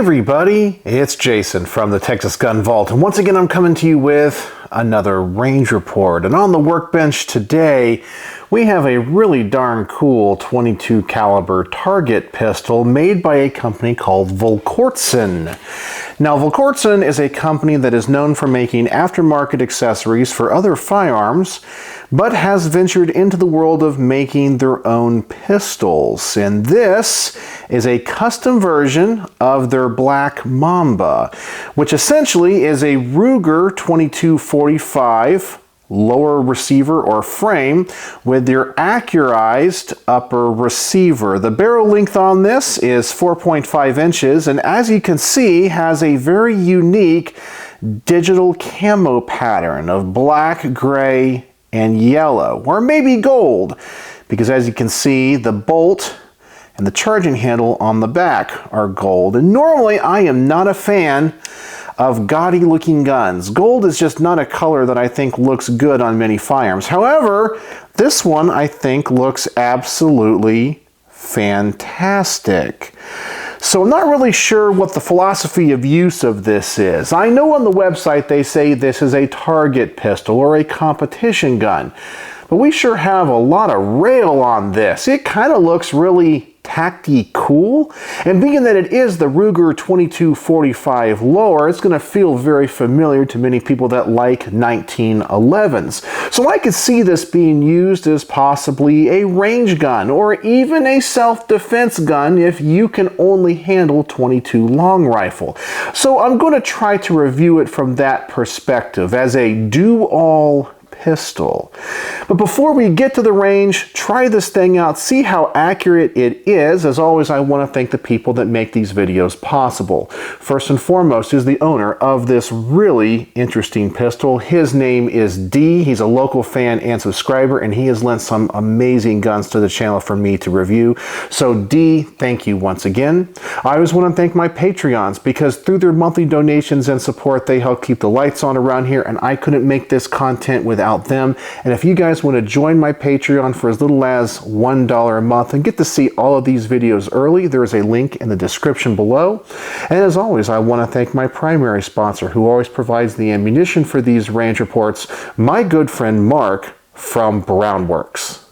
everybody, it's Jason from the Texas Gun Vault, and once again I'm coming to you with another range report. And on the workbench today we have a really darn cool 22 caliber target pistol made by a company called Volquartsen. Now Volquartsen is a company that is known for making aftermarket accessories for other firearms, but has ventured into the world of making their own pistols. And this is a custom version of their Black Mamba, which essentially is a Ruger 2245 lower receiver or frame with your accurized upper receiver. The barrel length on this is 4.5 inches, and as you can see has a very unique digital camo pattern of black, gray, and yellow, or maybe gold, because as you can see the bolt and the charging handle on the back are gold. And normally I am not a fan of gaudy looking guns. Gold is just not a color that I think looks good on many firearms. However, this one I think looks absolutely fantastic. So I'm not really sure what the philosophy of use of this is. I know on the website they say this is a target pistol or a competition gun, but we sure have a lot of rail on this. It kind of looks really tacty cool, and being that it is the Ruger 2245 lower, it's going to feel very familiar to many people that like 1911s. So I could see this being used as possibly a range gun or even a self-defense gun if you can only handle 22 long rifle. So I'm going to try to review it from that perspective as a do-all pistol. But before we get to the range, try this thing out, see how accurate it is. As always, I want to thank the people that make these videos possible. First and foremost is the owner of this really interesting pistol. His name is D. He's a local fan and subscriber, and he has lent some amazing guns to the channel for me to review. So D, thank you once again. I always want to thank my Patreons, because through their monthly donations and support, they help keep the lights on around here, and I couldn't make this content without them. And if you guys want to join my Patreon for as little as $1 a month and get to see all of these videos early, there is a link in the description below. And as always, I want to thank my primary sponsor who always provides the ammunition for these range reports, my good friend Mark from Brownworks.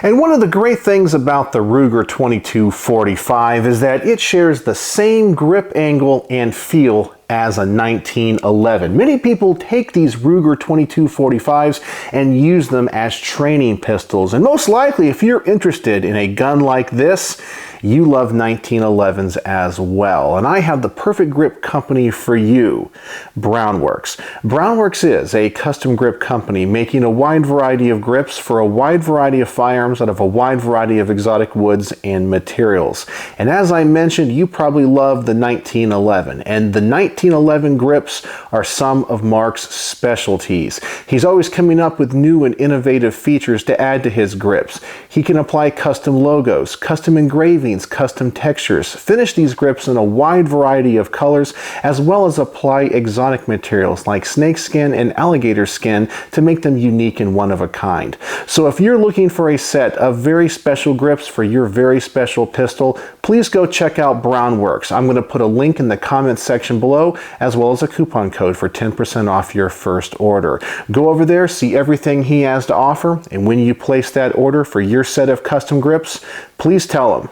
And one of the great things about the Ruger 2245 is that it shares the same grip angle and feel as a 1911. Many people take these Ruger 2245s and use them as training pistols. And most likely, if you're interested in a gun like this, you love 1911s as well. And I have the perfect grip company for you, Brownworks. Brownworks is a custom grip company making a wide variety of grips for a wide variety of firearms out of a wide variety of exotic woods and materials. And as I mentioned, you probably love the 1911. And the 1911 grips are some of Mark's specialties. He's always coming up with new and innovative features to add to his grips. He can apply custom logos, custom engravings, custom textures, finish these grips in a wide variety of colors, as well as apply exotic materials like snakeskin and alligator skin to make them unique and one of a kind. So if you're looking for a set of very special grips for your very special pistol, please go check out Brownworks. I'm going to put a link in the comments section below, as well as a coupon code for 10% off your first order. Go over there, see everything he has to offer, and when you place that order for your set of custom grips, please tell him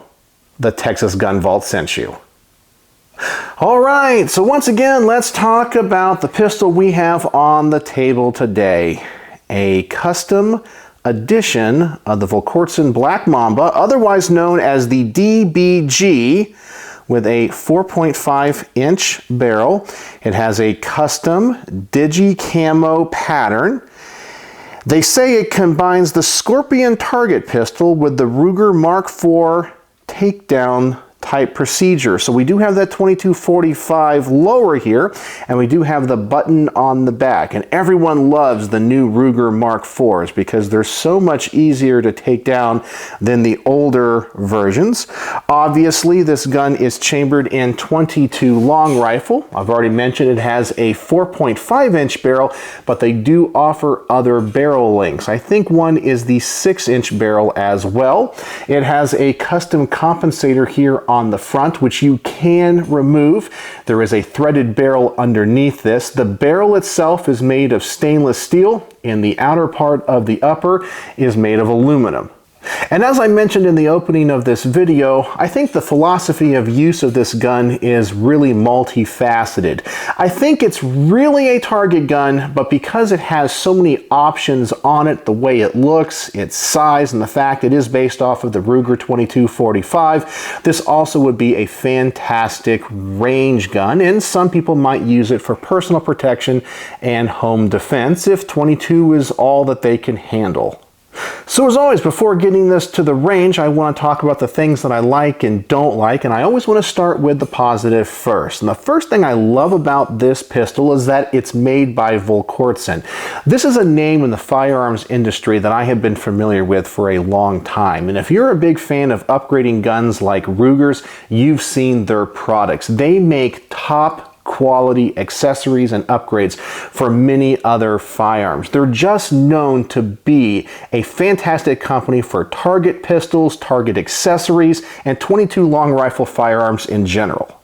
the Texas Gun Vault sent you. Alright, so once again, let's talk about the pistol we have on the table today. A custom edition of the Volquartsen Black Mamba, otherwise known as the DBG, with a 4.5 inch barrel. It has a custom digi camo pattern. They say it combines the Scorpion target pistol with the Ruger Mark IV takedown type procedure. So we do have that 2245 lower here, and we do have the button on the back. And everyone loves the new Ruger Mark IVs because they're so much easier to take down than the older versions. Obviously, this gun is chambered in 22 long rifle. I've already mentioned it has a 4.5 inch barrel, but they do offer other barrel lengths. I think one is the 6 inch barrel as well. It has a custom compensator here on the front, which you can remove. There is a threaded barrel underneath this. The barrel itself is made of stainless steel, and the outer part of the upper is made of aluminum. And as I mentioned in the opening of this video, I think the philosophy of use of this gun is really multifaceted. I think it's really a target gun, but because it has so many options on it, the way it looks, its size, and the fact it is based off of the Ruger 2245, this also would be a fantastic range gun, and some people might use it for personal protection and home defense if 22 is all that they can handle. So as always, before getting this to the range, I want to talk about the things that I like and don't like, and I always want to start with the positive first. And the first thing I love about this pistol is that it's made by Volquartsen. This is a name in the firearms industry that I have been familiar with for a long time. And if you're a big fan of upgrading guns like Rugers, you've seen their products. They make top quality accessories and upgrades for many other firearms. They're just known to be a fantastic company for target pistols, target accessories, and 22 long rifle firearms in general.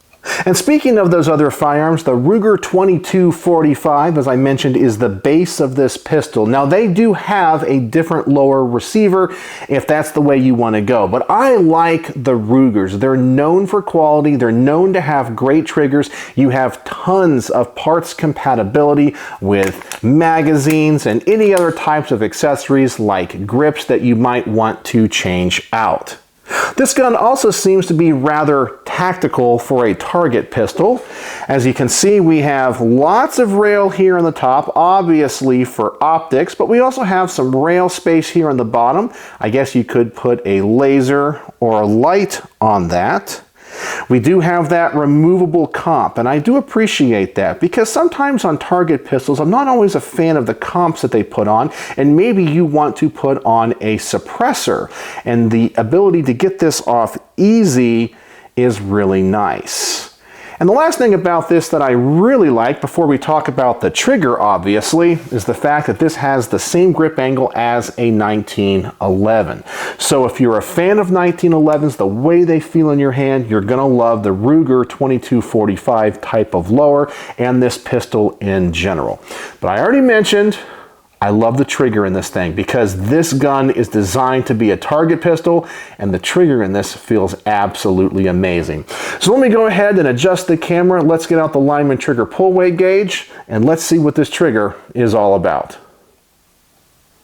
And speaking of those other firearms, the Ruger 2245, as I mentioned, is the base of this pistol. Now, they do have a different lower receiver if that's the way you want to go. But I like the Rugers. They're known for quality. They're known to have great triggers. You have tons of parts compatibility with magazines and any other types of accessories like grips that you might want to change out. This gun also seems to be rather tactical for a target pistol. As you can see, we have lots of rail here on the top, obviously for optics, but we also have some rail space here on the bottom. I guess you could put a laser or a light on that. We do have that removable comp, and I do appreciate that because sometimes on target pistols, I'm not always a fan of the comps that they put on, and maybe you want to put on a suppressor, and the ability to get this off easy is really nice. And the last thing about this that I really like, before we talk about the trigger obviously, is the fact that this has the same grip angle as a 1911. So if you're a fan of 1911s, the way they feel in your hand, you're gonna love the Ruger 2245 type of lower and this pistol in general. But I already mentioned, I love the trigger in this thing because this gun is designed to be a target pistol and the trigger in this feels absolutely amazing. So let me go ahead and adjust the camera. Let's get out the Lyman trigger pull weight gauge and let's see what this trigger is all about.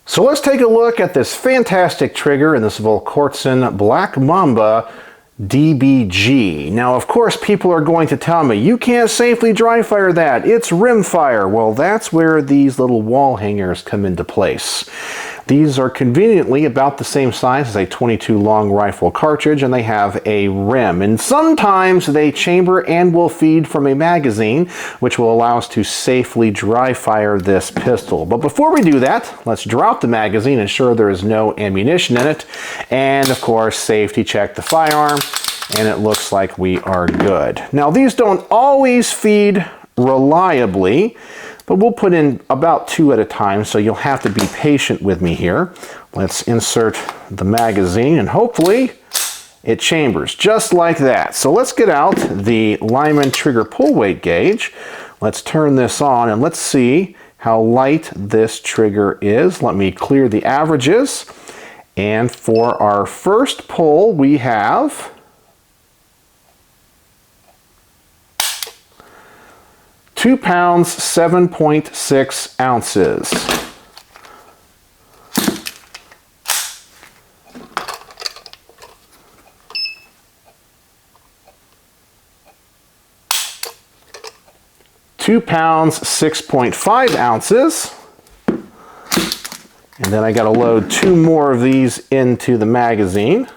So let's take a look at this fantastic trigger in this Volquartsen Black Mamba DBG. Now, of course, people are going to tell me, you can't safely dry fire that. It's rim fire. Well, that's where these little wall hangers come into place. These are conveniently about the same size as a 22 long rifle cartridge, and they have a rim. And sometimes they chamber and will feed from a magazine, which will allow us to safely dry fire this pistol. But before we do that, let's drop the magazine, ensure there is no ammunition in it, and of course, safety check the firearm, and it looks like we are good. Now, these don't always feed reliably, but we'll put in about 2 at a time, so you'll have to be patient with me here. Let's insert the magazine, and hopefully it chambers just like that. So let's get out the Lyman trigger pull weight gauge. Let's turn this on, and let's see how light this trigger is. Let me clear the averages. And for our first pull, we have 2 pounds, 7.6 ounces. £2, 6.5 ounces. And then I got to load 2 more of these into the magazine.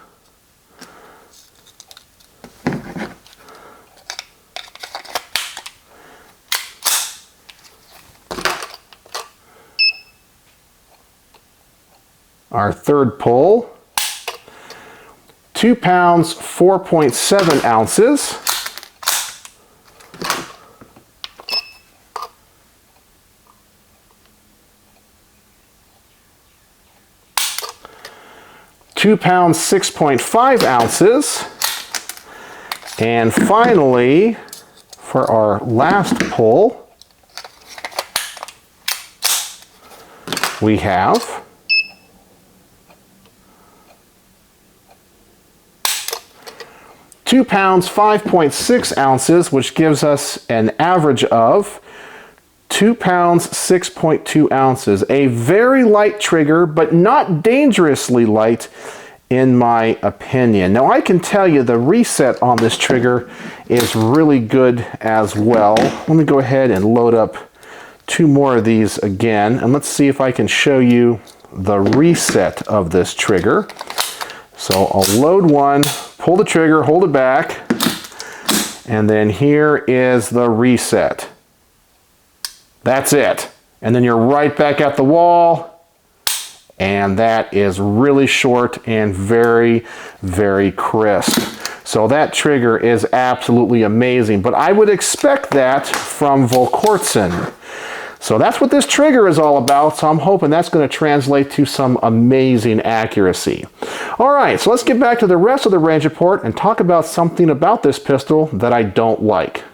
Our third pull, 2 pounds, 4.7 ounces. £2, 6.5 ounces. And finally, for our last pull, we have 2 pounds, 5.6 ounces, which gives us an average of 2 pounds, 6.2 ounces. A very light trigger, but not dangerously light in my opinion. Now I can tell you the reset on this trigger is really good as well. Let me go ahead and load up 2 more of these again, and let's see if I can show you the reset of this trigger. So I'll load one, pull the trigger, hold it back, and then here is the reset. That's it. And then you're right back at the wall, and that is really short and very, very crisp. So that trigger is absolutely amazing, but I would expect that from Volquartsen. So that's what this trigger is all about, so I'm hoping that's going to translate to some amazing accuracy. All right, so let's get back to the rest of the range report and talk about something about this pistol that I don't like.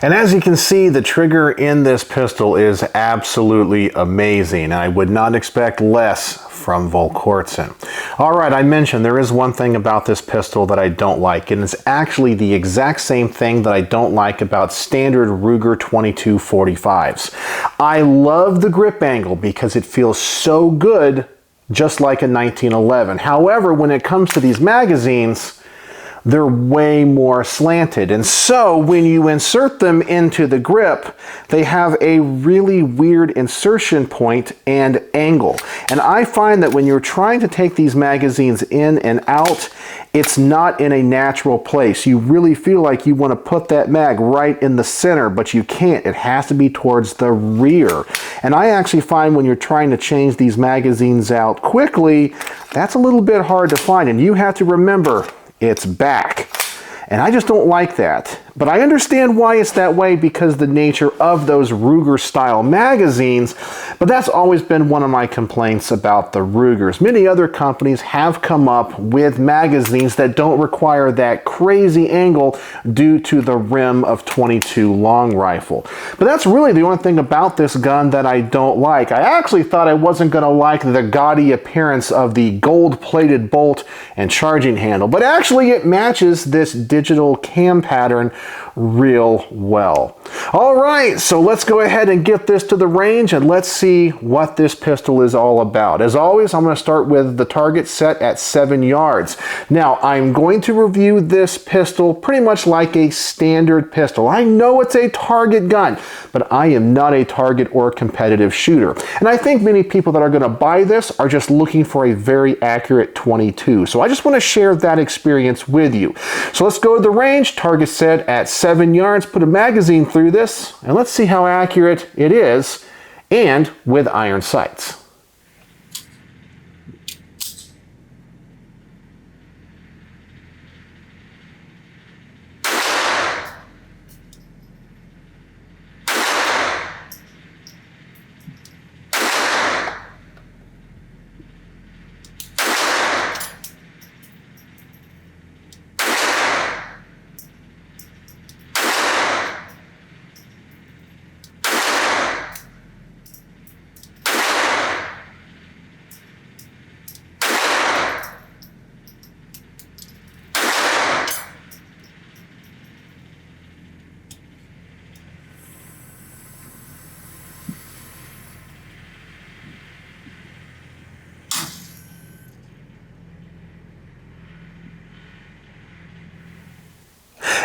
And as you can see, the trigger in this pistol is absolutely amazing, and I would not expect less from Volquartsen. All right, I mentioned there is one thing about this pistol that I don't like, and it's actually the exact same thing that I don't like about standard Ruger 2245s. I love the grip angle because it feels so good, just like a 1911. However, when it comes to these magazines, they're way more slanted, and so when you insert them into the grip, they have a really weird insertion point and angle. And I find that when you're trying to take these magazines in and out, it's not in a natural place. You really feel like you want to put that mag right in the center, but you can't. It has to be towards the rear. And I actually find when you're trying to change these magazines out quickly, that's a little bit hard to find, and you have to remember it's back. And I just don't like that. But I understand why it's that way because the nature of those Ruger style magazines, but that's always been one of my complaints about the Rugers. Many other companies have come up with magazines that don't require that crazy angle due to the rim of 22 long rifle. But that's really the only thing about this gun that I don't like. I actually thought I wasn't going to like the gaudy appearance of the gold-plated bolt and charging handle, but actually it matches this digital cam pattern real well. All right, so let's go ahead and get this to the range and let's see what this pistol is all about. As always, I'm going to start with the target set at 7 yards. Now, I'm going to review this pistol pretty much like a standard pistol. I know it's a target gun, but I am not a target or competitive shooter. And I think many people that are going to buy this are just looking for a very accurate 22. So I just want to share that experience with you. So let's go to the range, target set at 7 yards, put a magazine through this, and let's see how accurate it is, and with iron sights.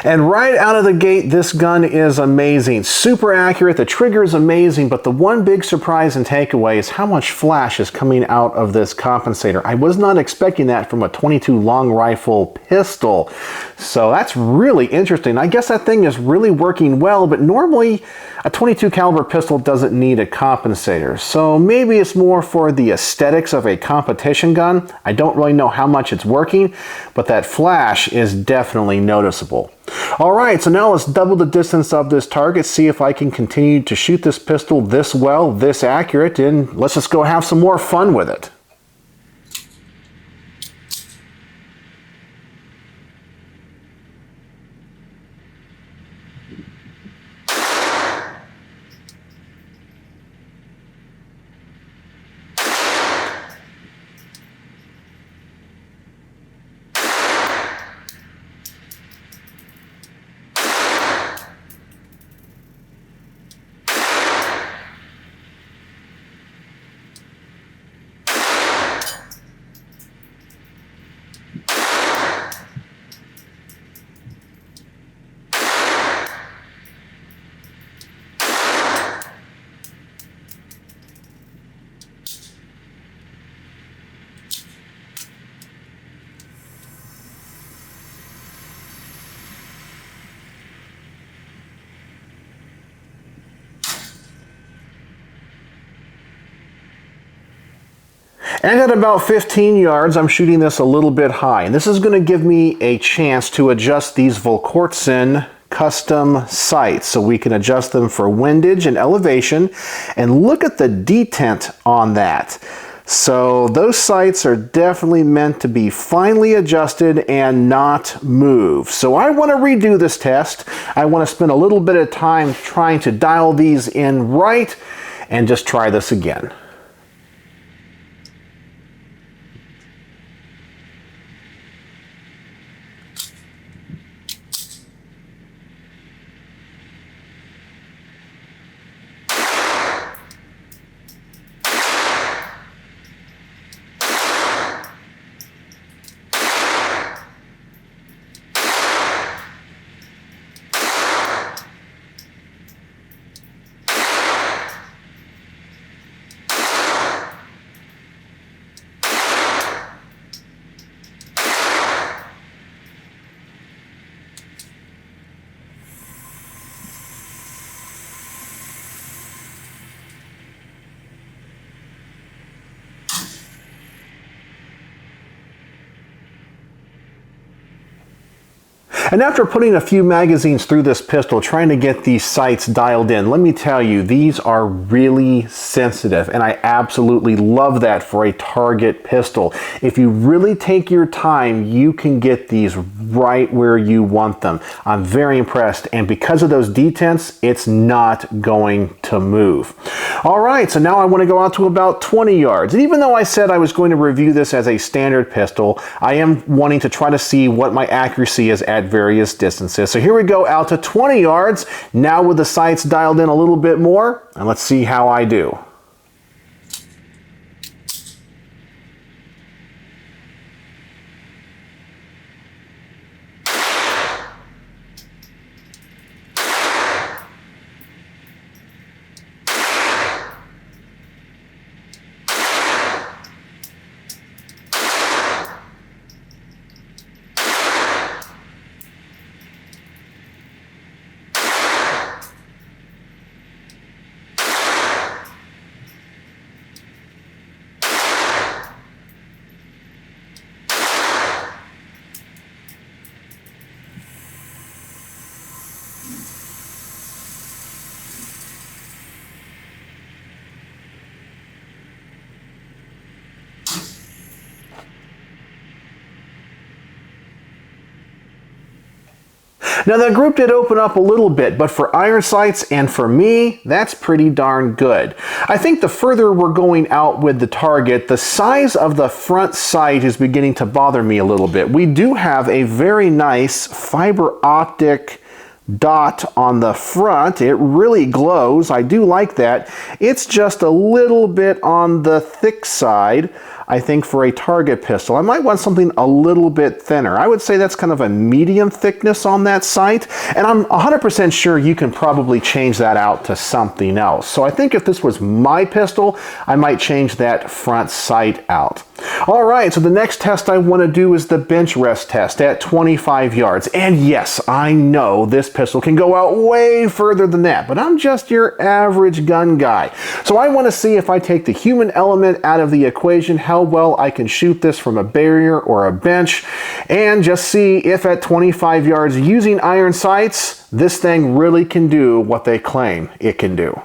And right out of the gate, this gun is amazing. Super accurate, the trigger is amazing, but the one big surprise and takeaway is how much flash is coming out of this compensator. I was not expecting that from a 22 long rifle pistol. So that's really interesting. I guess that thing is really working well, but normally a 22 caliber pistol doesn't need a compensator. So maybe it's more for the aesthetics of a competition gun. I don't really know how much it's working, but that flash is definitely noticeable. All right, so now let's double the distance of this target, see if I can continue to shoot this pistol this well, this accurate, and let's just go have some more fun with it. And at about 15 yards, I'm shooting this a little bit high. And this is going to give me a chance to adjust these Volquartsen custom sights, so we can adjust them for windage and elevation. And look at the detent on that. So those sights are definitely meant to be finely adjusted and not move. So I want to redo this test. I want to spend a little bit of time trying to dial these in right and just try this again. And after putting a few magazines through this pistol, trying to get these sights dialed in, let me tell you, these are really sensitive, and I absolutely love that for a target pistol. If you really take your time, you can get these right where you want them. I'm very impressed, and because of those detents, it's not going to move. All right, so now I want to go out to about 20 yards. And even though I said I was going to review this as a standard pistol, I am wanting to try to see what my accuracy is at various distances. So here we go out to 20 yards, now with the sights dialed in a little bit more, and let's see how I do. Now that group did open up a little bit, but for iron sights and for me, that's pretty darn good. I think the further we're going out with the target, the size of the front sight is beginning to bother me a little bit. We do have a very nice fiber optic dot on the front. It really glows. I do like that. It's just a little bit on the thick side, I think, for a target pistol. I might want something a little bit thinner. I would say that's kind of a medium thickness on that sight, and I'm 100% sure you can probably change that out to something else. So I think if this was my pistol, I might change that front sight out. All right, so the next test I want to do is the bench rest test at 25 yards. And yes, I know this pistol can go out way further than that, but I'm just your average gun guy. So I want to see, if I take the human element out of the equation, how well I can shoot this from a barrier or a bench, and just see if at 25 yards using iron sights, this thing really can do what they claim it can do.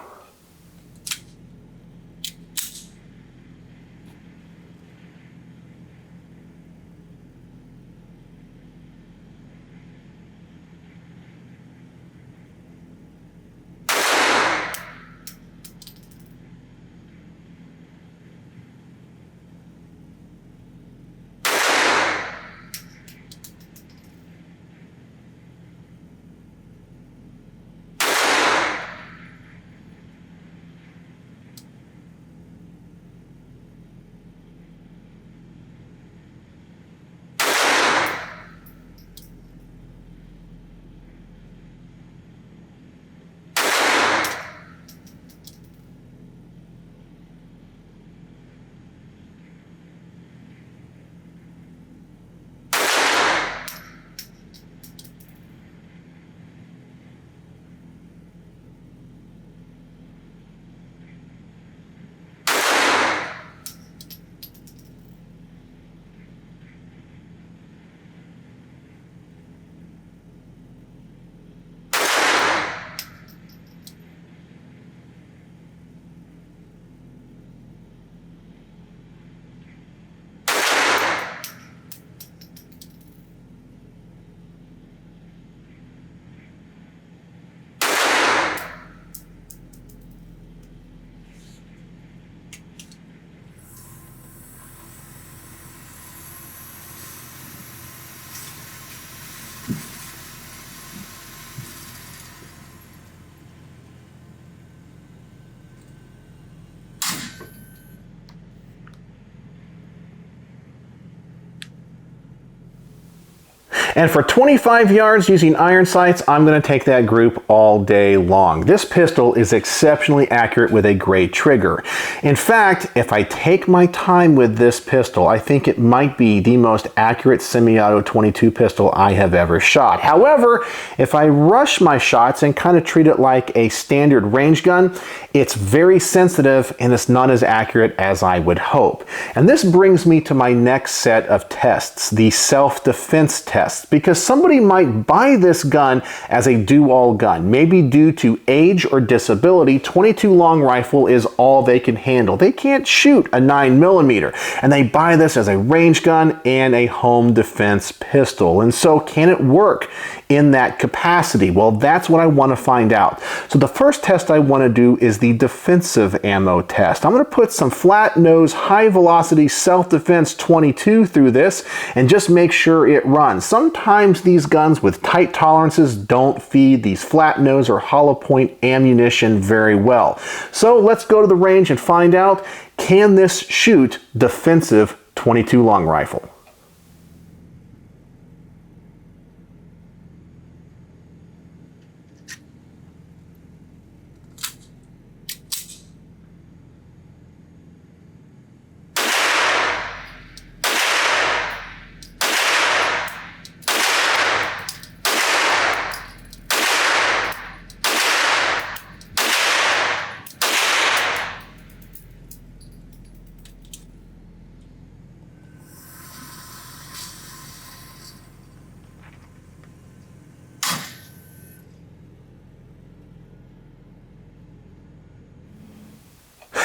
And for 25 yards using iron sights, I'm going to take that group all day long. This pistol is exceptionally accurate with a great trigger. In fact, if I take my time with this pistol, I think it might be the most accurate semi-auto 22 pistol I have ever shot. However, if I rush my shots and kind of treat it like a standard range gun, it's very sensitive and it's not as accurate as I would hope. And this brings me to my next set of tests, the self-defense tests, because somebody might buy this gun as a do-all gun. Maybe due to age or disability, 22 long rifle is all they can handle. They can't shoot a 9mm, and they buy this as a range gun and a home defense pistol. And so can it work in that capacity? Well, that's what I want to find out. So the first test I want to do is the defensive ammo test. I'm going to put some flat nose, high velocity self-defense 22 through this and just make sure it runs. Sometimes these guns with tight tolerances don't feed these flat nose or hollow point ammunition very well. So let's go to the range and find out, can this shoot defensive 22 long rifle?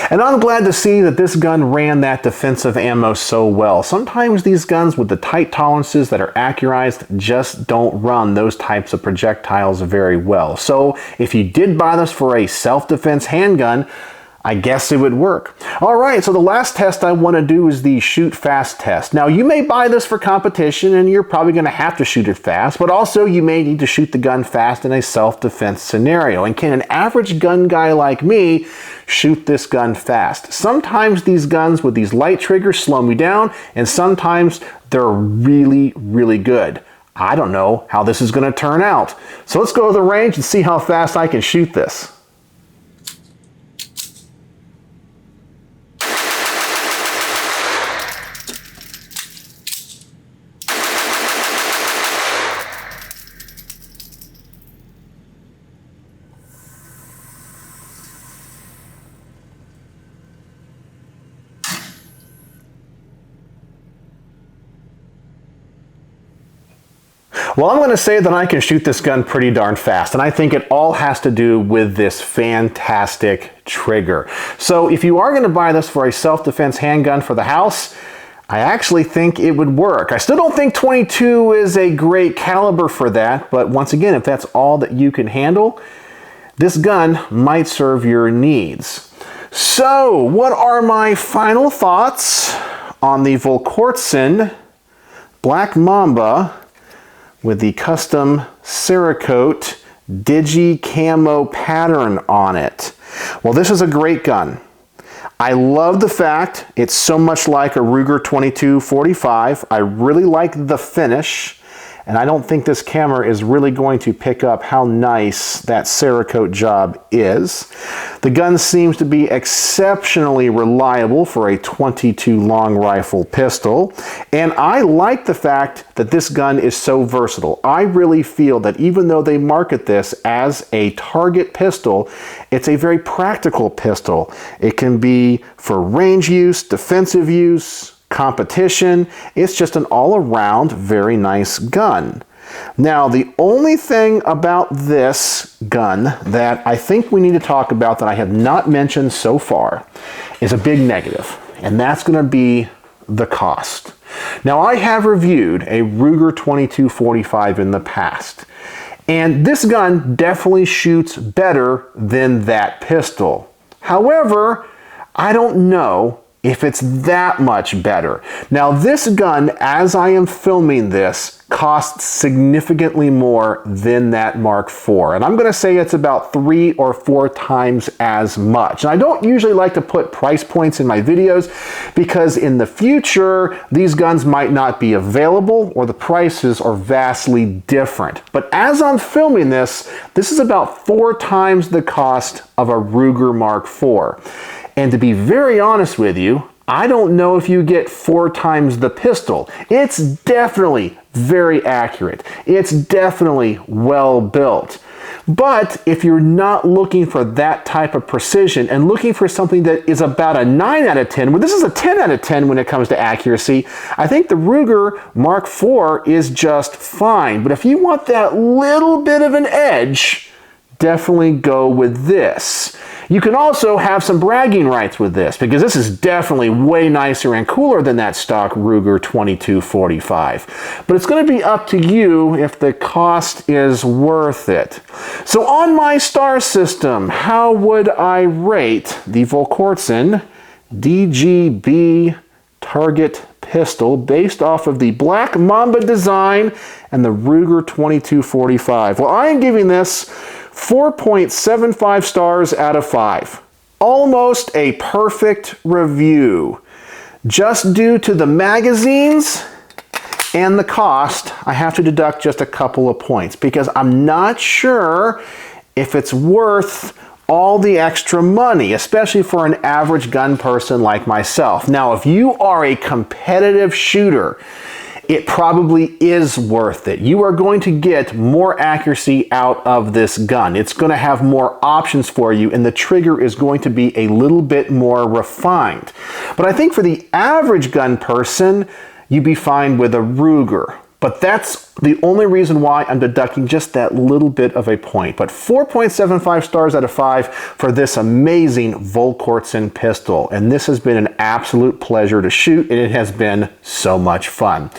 And I'm glad to see that this gun ran that defensive ammo so well. Sometimes these guns with the tight tolerances that are accurized just don't run those types of projectiles very well. So if you did buy this for a self-defense handgun, I guess it would work. All right, so the last test I want to do is the shoot fast test. Now, you may buy this for competition and you're probably going to have to shoot it fast, but also you may need to shoot the gun fast in a self-defense scenario. And can an average gun guy like me shoot this gun fast? Sometimes these guns with these light triggers slow me down, and sometimes they're really, really good. I don't know how this is going to turn out. So let's go to the range and see how fast I can shoot this. Well, I'm going to say that I can shoot this gun pretty darn fast, and I think it all has to do with this fantastic trigger. So if you are going to buy this for a self-defense handgun for the house, I actually think it would work. I still don't think 22 is a great caliber for that, but once again, if that's all that you can handle, this gun might serve your needs. So, what are my final thoughts on the Volquartsen Black Mamba with the custom cerakote digi camo pattern on it? Well, this is a great gun. I love the fact it's so much like a Ruger 2245. I really like the finish, and I don't think this camera is really going to pick up how nice that cerakote job is. The gun seems to be exceptionally reliable for a 22 long rifle pistol, and I like the fact that this gun is so versatile. I really feel that even though they market this as a target pistol, it's a very practical pistol. It can be for range use, defensive use, competition. It's just an all-around very nice gun. Now, the only thing about this gun that I think we need to talk about that I have not mentioned so far is a big negative, and that's going to be the cost. Now, I have reviewed a Ruger 2245 in the past, and this gun definitely shoots better than that pistol. However, I don't know if it's that much better. Now this gun, as I am filming this, costs significantly more than that Mark IV. And I'm going to say it's about 3 or 4 times as much. And I don't usually like to put price points in my videos because in the future, these guns might not be available or the prices are vastly different. But as I'm filming this, this is about 4 times the cost of a Ruger Mark IV. And to be very honest with you, I don't know if you get 4 times the pistol. It's definitely very accurate. It's definitely well built. But if you're not looking for that type of precision and looking for something that is about a 9 out of 10, well, this is a 10 out of 10 when it comes to accuracy, I think the Ruger Mark IV is just fine. But if you want that little bit of an edge, definitely go with this. You can also have some bragging rights with this because this is definitely way nicer and cooler than that stock Ruger 2245. But it's going to be up to you if the cost is worth it. So on my star system, how would I rate the Volquartsen DBG target pistol based off of the black Mamba design and the Ruger 2245? Well, I am giving this 4.75 stars out of 5. Almost a perfect review. Just due to the magazines and the cost, I have to deduct just a couple of points because I'm not sure if it's worth all the extra money, especially for an average gun person like myself. Now, if you are a competitive shooter, it probably is worth it. You are going to get more accuracy out of this gun. It's going to have more options for you, and the trigger is going to be a little bit more refined. But I think for the average gun person, you'd be fine with a Ruger. But that's the only reason why I'm deducting just that little bit of a point. But 4.75 stars out of 5 for this amazing Volquartsen pistol. And this has been an absolute pleasure to shoot, and it has been so much fun.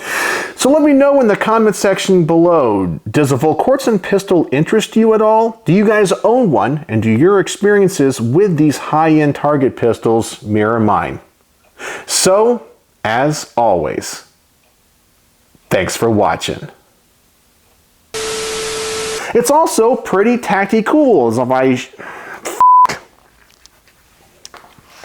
So let me know in the comment section below, does a Volquartsen pistol interest you at all? Do you guys own one? And do your experiences with these high-end target pistols mirror mine? So, as always, thanks for watching. It's also pretty tactical, as if I